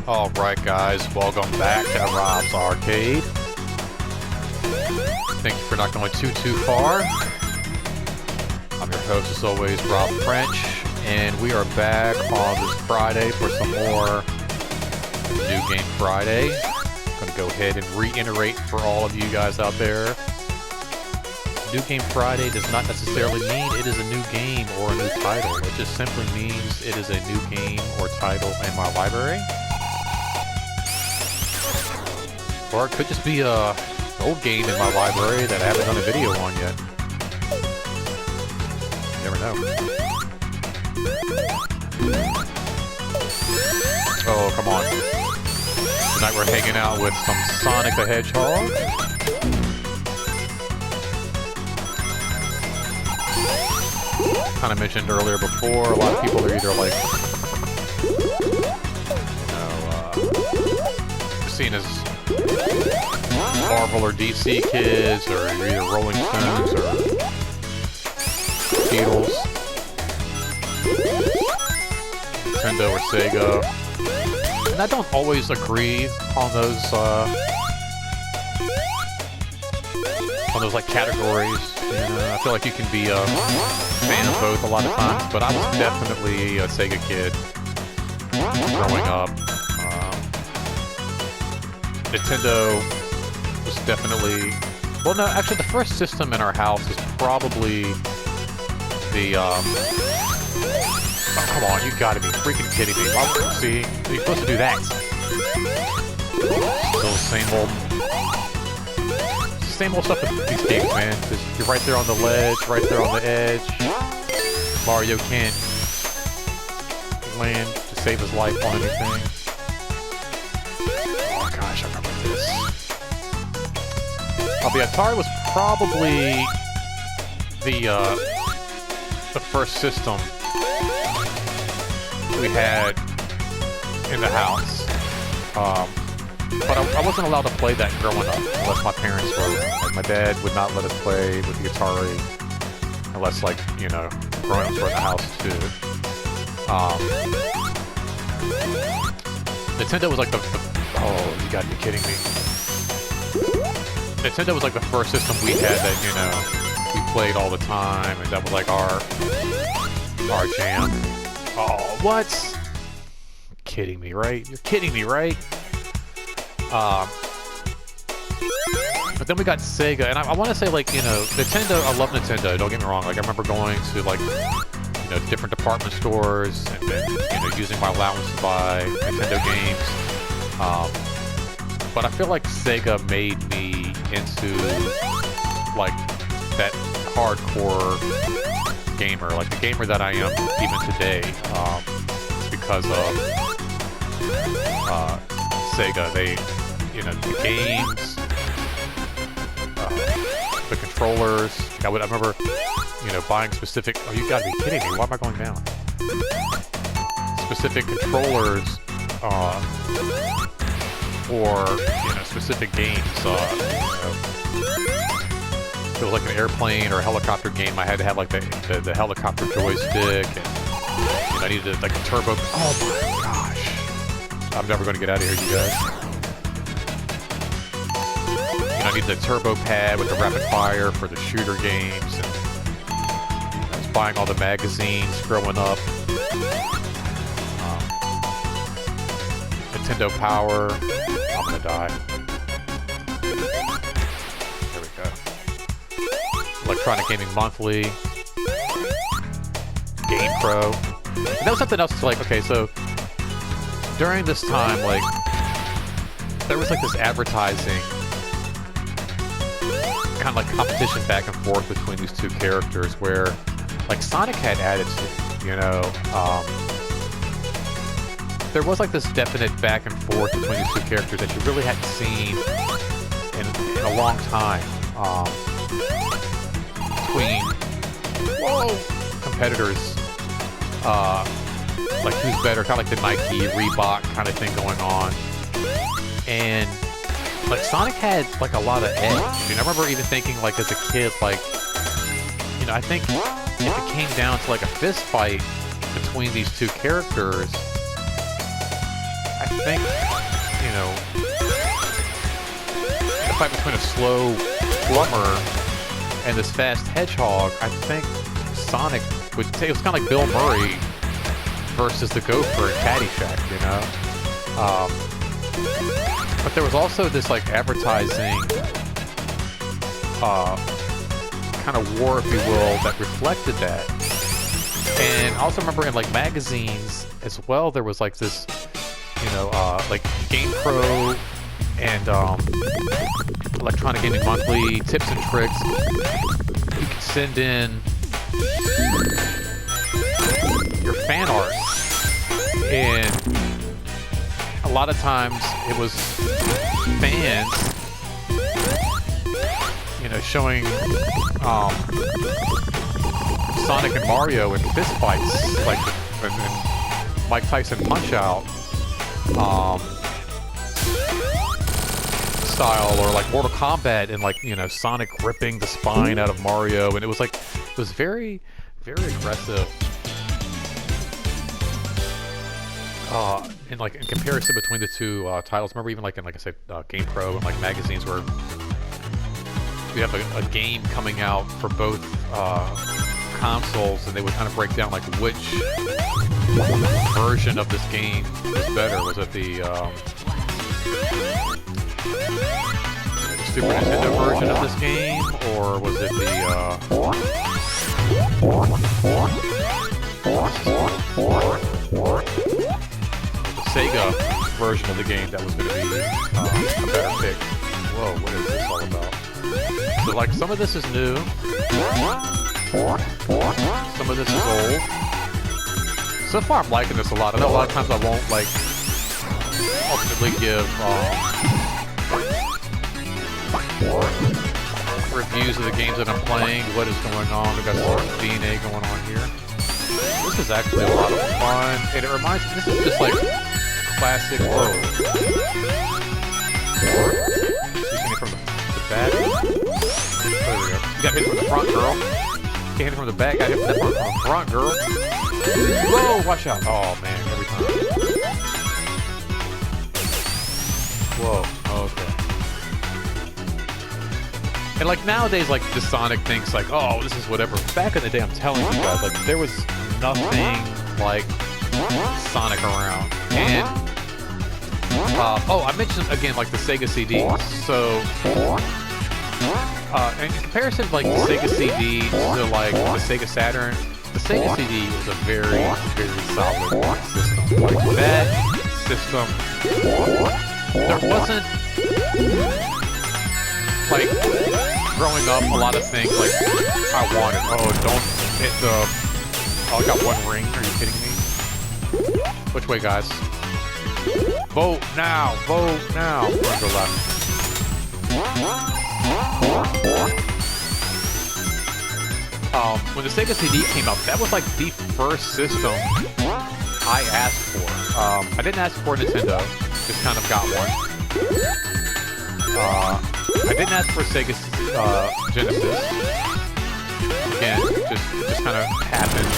Alright guys, welcome back to Rob's Arcade. Thank you for not going too far. I'm your host as always, Rob French, and we are back on this Friday for some more New Game Friday. I'm going to go ahead and reiterate for all of you guys out there. New Game Friday does not necessarily mean it is a new game or a new title. It just simply means it is a new game or title in my library. Or it could just be an old game in my library that I haven't done a video on yet. You never know. Oh, come on. Tonight we're hanging out with some Sonic the Hedgehog. Kind of mentioned earlier before, a lot of people are either like, seen as Marvel or DC kids, or you're either Rolling Stones or Beatles, Nintendo or Sega. And I don't always agree on those like categories. I feel like you can be a fan of both a lot of times, but I was definitely a Sega kid growing up. Nintendo was definitely... Well, no, actually, the first system in our house is probably the, Oh, come on, you gotta be freaking kidding me. See, you're supposed to do that. Still the same old stuff with these games, man. Just, you're right there on the ledge, right there on the edge. Mario can't land to save his life on anything. Oh gosh, I remember this. The Atari was probably the first system we had in the house. But I wasn't allowed to play that growing up unless my parents were. Like, my dad would not let us play with the Atari unless, like, you know, grown-ups were in the house too. Nintendo was like the oh, you gotta be kidding me. Nintendo was like the first system we had that, you know, we played all the time, and that was like our jam. Oh, what? You're kidding me, right? You're kidding me, right? But then we got Sega, and I want to say, like, you know, Nintendo, I love Nintendo, don't get me wrong. Like, I remember going to, like, you know, different department stores, and then, you know, using my allowance to buy Nintendo games. But I feel like Sega made me into, like, that hardcore gamer, like the gamer that I am even today. It's because of Sega. They, you know, the games, the controllers. I remember, you know, buying specific. Oh, you gotta be kidding me! Why am I going down? Specific controllers, or, you know, specific games. You know, if it was like an airplane or a helicopter game, I had to have like the helicopter joystick, and, you know, I needed like a turbo. Oh my gosh! I'm never going to get out of here, you guys. You know, I needed the turbo pad with the rapid fire for the shooter games. And I was buying all the magazines growing up. Nintendo Power. I'm gonna die. There we go. Electronic Gaming Monthly. Game Pro. And that was something else. Like, okay, so during this time, like, there was like this advertising kind of like competition back and forth between these two characters, where like Sonic had attitude, you know. There was like this definite back and forth between these two characters that you really hadn't seen in a long time. Between competitors, like who's better, kind of like the Nike, Reebok kind of thing going on. And like Sonic had like a lot of edge. I mean, I remember even thinking, like, as a kid, like, you know, I think if it came down to like a fist fight between these two characters, I think, you know, the fight between a slow plumber and this fast hedgehog, I think Sonic would take, it was kind of like Bill Murray versus the Gopher in Caddyshack, you know? But there was also this like advertising kind of war, if you will, that reflected that. And I also remember in like magazines as well, there was like this, you know, like GamePro and Electronic Gaming Monthly, tips and tricks. You could send in your fan art, and a lot of times it was fans, you know, showing Sonic and Mario in fist fights, like in Mike Tyson Punch-Out style, or like Mortal Kombat and like, you know, Sonic ripping the spine out of Mario, and it was like, it was very, very aggressive. And like in comparison between the two titles, remember even like in, like I said, GamePro and like magazines where we have a game coming out for both consoles, and they would kind of break down like which version of this game was better. Was it the Super Nintendo version of this game, or was it the Sega version of the game that was going to be a better pick? Whoa, what is this all about? So like some of this is new, some of this is old. So far I'm liking this a lot. I know a lot of times I won't like ultimately give reviews of the games that I'm playing, what is going on. We've got some DNA going on here. This is actually a lot of fun, and it reminds me, this is just like classic Whoa. You can hit from the back. There we go. You got hit from the front, girl. Can't hit from the back, got hit from the front, girl. Whoa, watch out. Oh man, every time. Whoa, okay. And like nowadays, like the Sonic thinks like, oh, this is whatever. Back in the day, I'm telling you guys, like there was nothing like Sonic around. And oh, I mentioned again like the Sega CDs. So in comparison to like the Sega CD to like the Sega Saturn, the Sega CD was a very, very solid system. Like that system, there wasn't like growing up a lot of things like I wanted. Oh, don't hit the. Oh, I got one ring. Are you kidding me? Which way, guys? Vote now! Vote now! We're gonna go left. When the Sega CD came out, that was like the first system I asked for. I didn't ask for a Nintendo, just kind of got one. I didn't ask for Sega Genesis. Again, just kind of happened.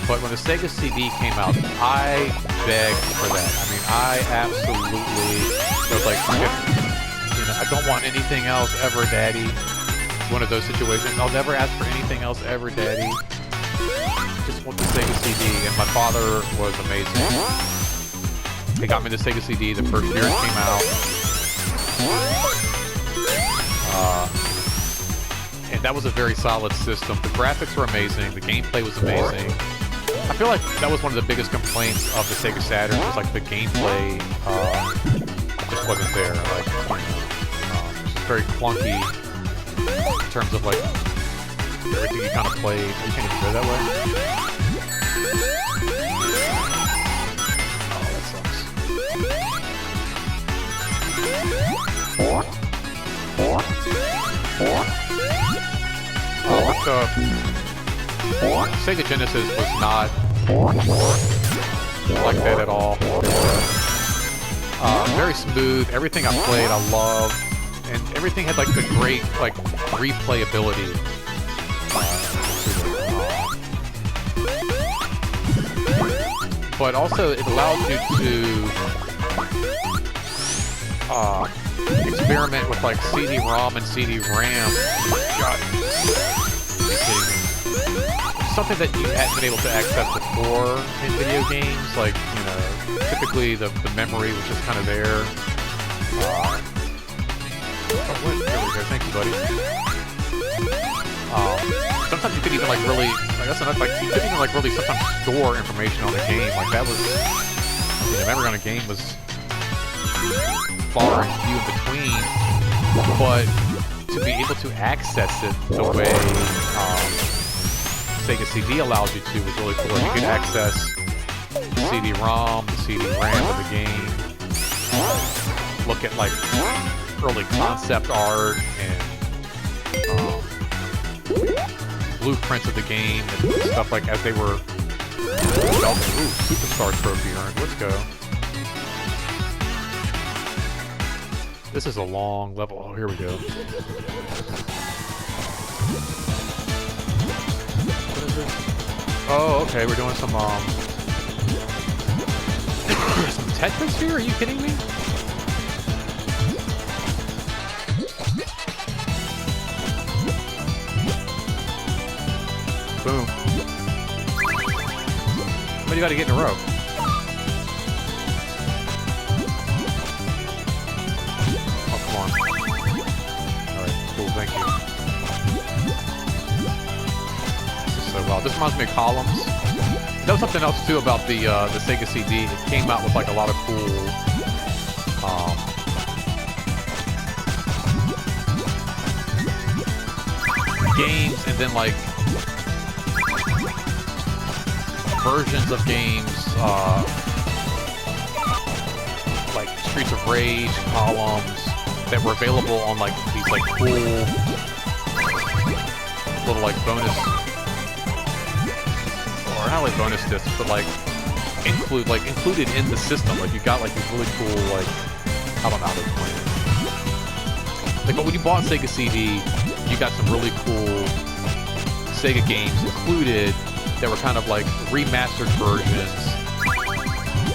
But when the Sega CD came out, I begged for that. I mean, I absolutely was like, you know, I don't want anything else ever, Daddy. One of those situations. I'll never ask for anything else ever, Daddy. Just want the Sega CD. And my father was amazing. He got me the Sega CD the first year it came out. And that was a very solid system. The graphics were amazing. The gameplay was amazing. I feel like that was one of the biggest complaints of the Sega Saturn, was like the gameplay just wasn't there. Like, it's just very clunky in terms of like everything you kind of played. You can't even go that way. Oh, that sucks. But Sega Genesis was not like that at all. Very smooth. Everything I played, I loved, and everything had like the great like replayability. but also it allows you to experiment with like CD-ROM and CD-RAM. God. Something that you hadn't been able to access before in video games, like, you know, typically the memory was just kind of there. Oh, wait, there we go. Thank you, buddy. Sometimes you could even like really, like that's enough. Like you couldn't even like really sometimes store information on the game. Like that was, you know, memory on a game was far and few in between. But to be able to access it the way Sega CD allows you to was really cool. You could access the CD-ROM, the CD-RAM of the game, look at like early concept art and blueprints of the game and stuff like as they were developing. Ooh, Superstar trophy earned. Let's go. This is a long level. Oh, here we go. Oh, okay, we're doing some some Tetris here? Are you kidding me? Boom. How many you gotta get in a row? Oh, come on. Alright, cool, thank you. So well, this reminds me of Columns. That was something else too about the Sega CD. It came out with like a lot of cool games, and then like versions of games, like Streets of Rage, Columns, that were available on like these like cool little like bonus. Or not like bonus discs, but like included in the system. Like you got like these really cool like, I don't know how to explain it. Like, but when you bought Sega CD, you got some really cool Sega games included that were kind of like remastered versions.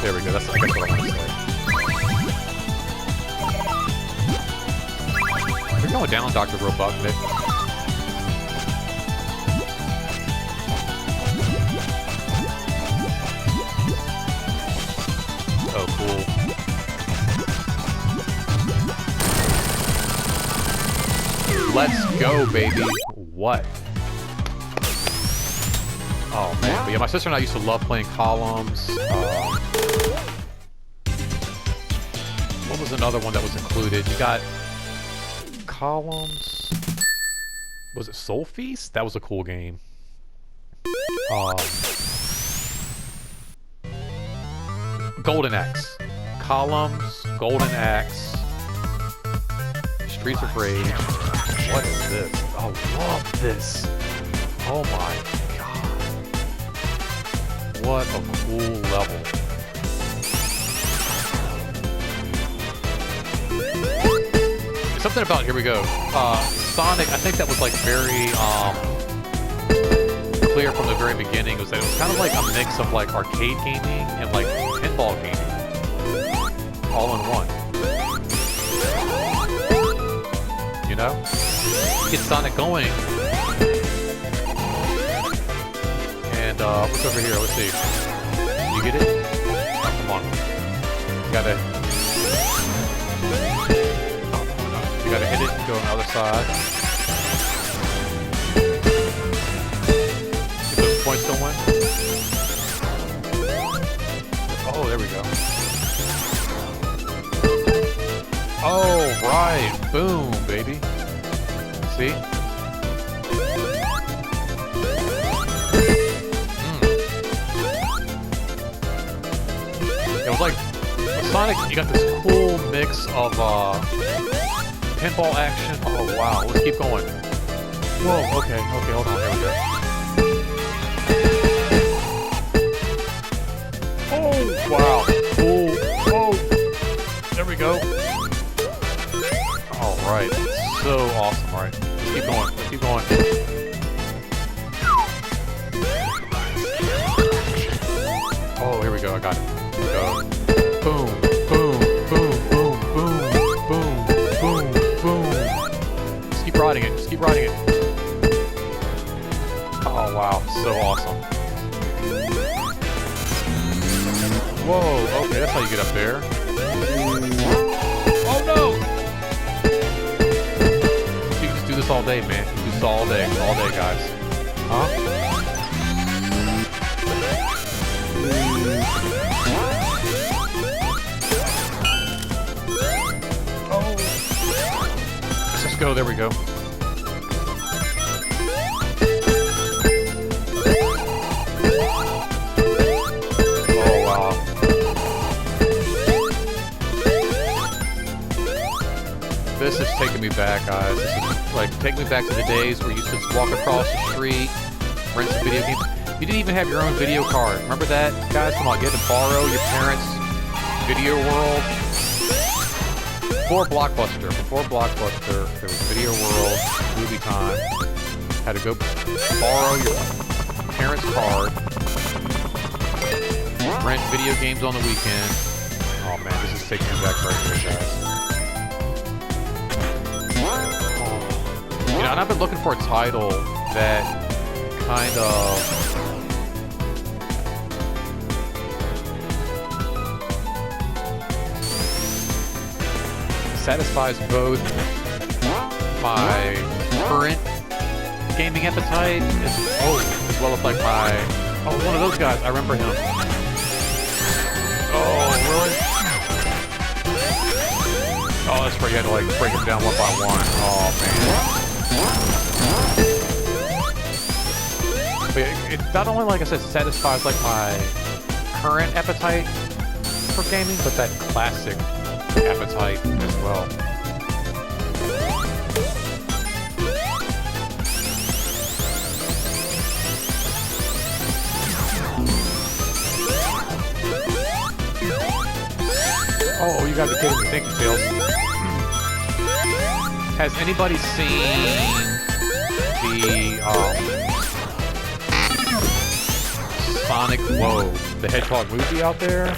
There we go. That's I guess what I want to say. You're going down, Dr. Robotnik. Oh, cool. Let's go, baby. What? Oh, man. But yeah, my sister and I used to love playing Columns. What was another one that was included? You got Columns. Was it Soul Feast? That was a cool game. Golden Axe. Columns, Golden Axe, Streets of Rage. What is this? Oh, love this. Oh my god. What a cool level. Something about, here we go. Sonic, I think that was like very clear from the very beginning, was that it was kind of like a mix of like arcade gaming and like pinball gaming. All in one. You know? Get Sonic going. And what's over here? Let's see. You get it? Oh, come on. You gotta... Oh, no. You gotta hit it and go on the other side. Get those points going. Oh, there we go. Oh, right. Boom, baby. See? It was like, with Sonic, you got this cool mix of pinball action. Oh, wow. Let's keep going. Whoa, okay, hold on. There we go. Oh, wow. Cool. Oh, there we go. All right. So awesome. All right. Let's keep going. Let's keep going. Oh, here we go. go. I got it. Let's go. Boom, boom, boom, boom, boom, boom, boom, boom. Just keep riding it. Just keep riding it. Oh, wow. So awesome. Whoa. Okay, that's how you get up there. Oh, no! You can just do this all day, man. You can do this all day, guys. Huh? Oh. Let's just go. There we go. Oh, wow. This is taking me back, guys. This is like taking me back to the days where you used to just walk across the street, rent some video games. You didn't even have your own video card. Remember that, guys? Come on, you had to borrow your parents' Video World. Before Blockbuster, there was Video World, Movie Time. Had to go borrow your parents' card, rent video games on the weekend. Oh man, this is taking me back right here, guys. You know, and I've been looking for a title that kind of satisfies both my current gaming appetite as well as like my one of those guys. I remember him. Oh, really? Oh, that's where you had to like break them down one by one. Oh man. But it not only, like I said, satisfies like my current appetite for gaming, but that classic appetite as well. Oh, you gotta be kidding me. Thank you, Phil. Has anybody seen the Sonic the Hedgehog movie out there?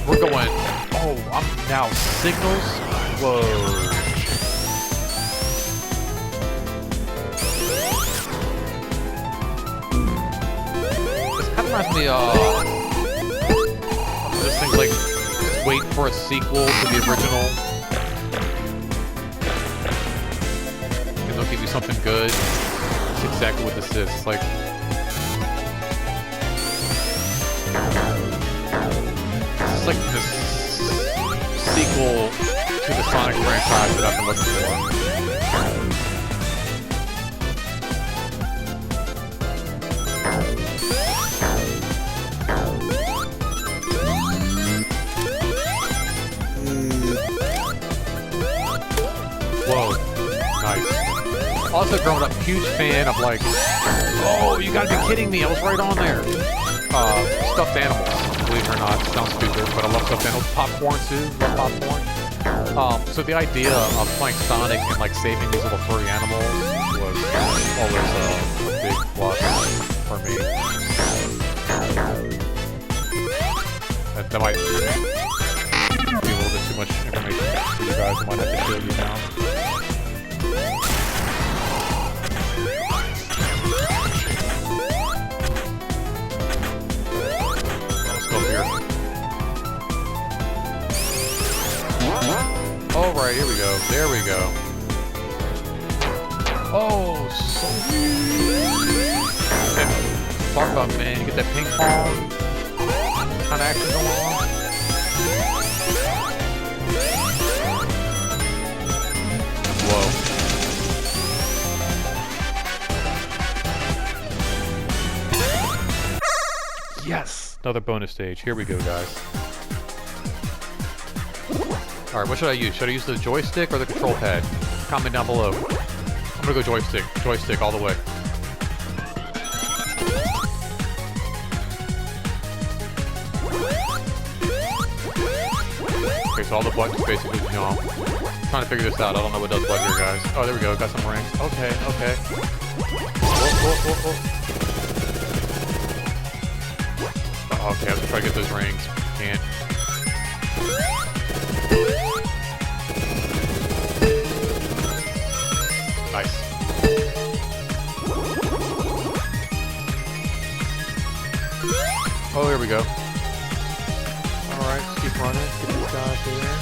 We're going, I'm now Signals. Whoa. This kind of reminds me of this thing like just wait for a sequel to the original. And they'll give you something good. That's exactly what this is. It's like this sequel to the Sonic franchise that I've been looking for. Whoa, nice. Also, growing up, huge fan of like, you gotta be kidding me, I was right on there. Stuffed animals. Believe it or not, it sounds stupid, but I love stuffed animals. Popcorn too, love popcorn. So the idea of playing Sonic and like saving these little furry animals was always a big plus for me. That might be a little bit too much information for you guys. I might have to show you now. Alright, here we go. There we go. Oh, sweet. Talk about, man, you get that ping pong kind of action going on. Whoa. Yes! Another bonus stage. Here we go, guys. Alright, what should I use? Should I use the joystick or the control pad? Comment down below. I'm gonna go joystick. Joystick all the way. Okay, so all the buttons basically, I'm trying to figure this out. I don't know what does what here, guys. Oh, there we go. Got some rings. Okay. Okay, I have to try to get those rings. Can't. Nice. Oh, here we go. Alright, let's keep running. Get these guys here.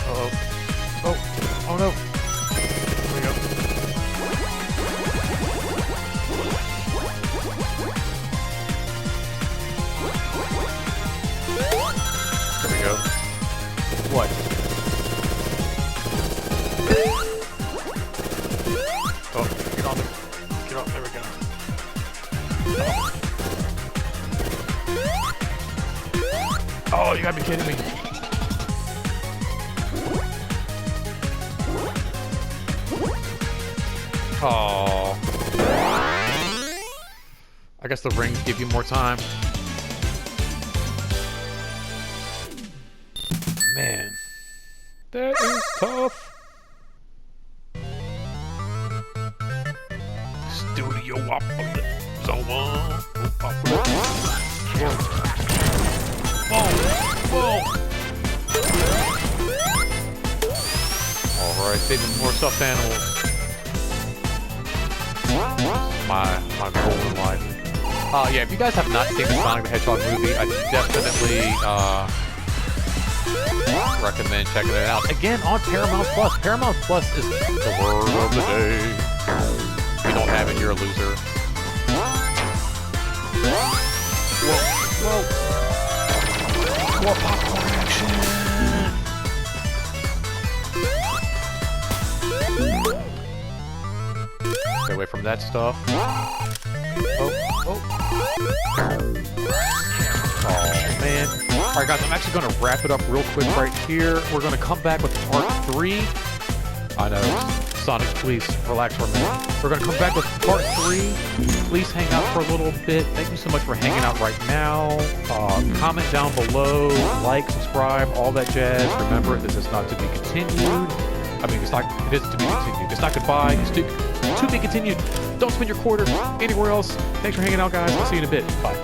Uh-oh. Oh, oh no. There we go. There we go. What? Oh, get on the... Get on, there we go. Oh, you gotta be kidding me. Oh. I guess the rings give you more time. Man. That is tough. Studio Opera. Someone. Whoa! Alright, saving more stuffed animals. My goal in life. Yeah, if you guys have not seen the Sonic the Hedgehog movie, I definitely recommend checking it out. Again, on Paramount Plus. Paramount Plus is the word of the day. If you don't have it, you're a loser. Whoa. More popcorn action! Stay away from that stuff. Oh. Oh, man. Alright, guys, I'm actually going to wrap it up real quick right here. We're going to come back with part 3. I know. Sonic, please relax for a minute. We're going to come back with part 3. Please hang out for a little bit. Thank you so much for hanging out right now. Comment down below, like, subscribe, all that jazz. Remember, this is not to be continued. I mean, it is to be continued. It's not goodbye. It's to be continued. Don't spend your quarter anywhere else. Thanks for hanging out, guys. I'll see you in a bit. Bye.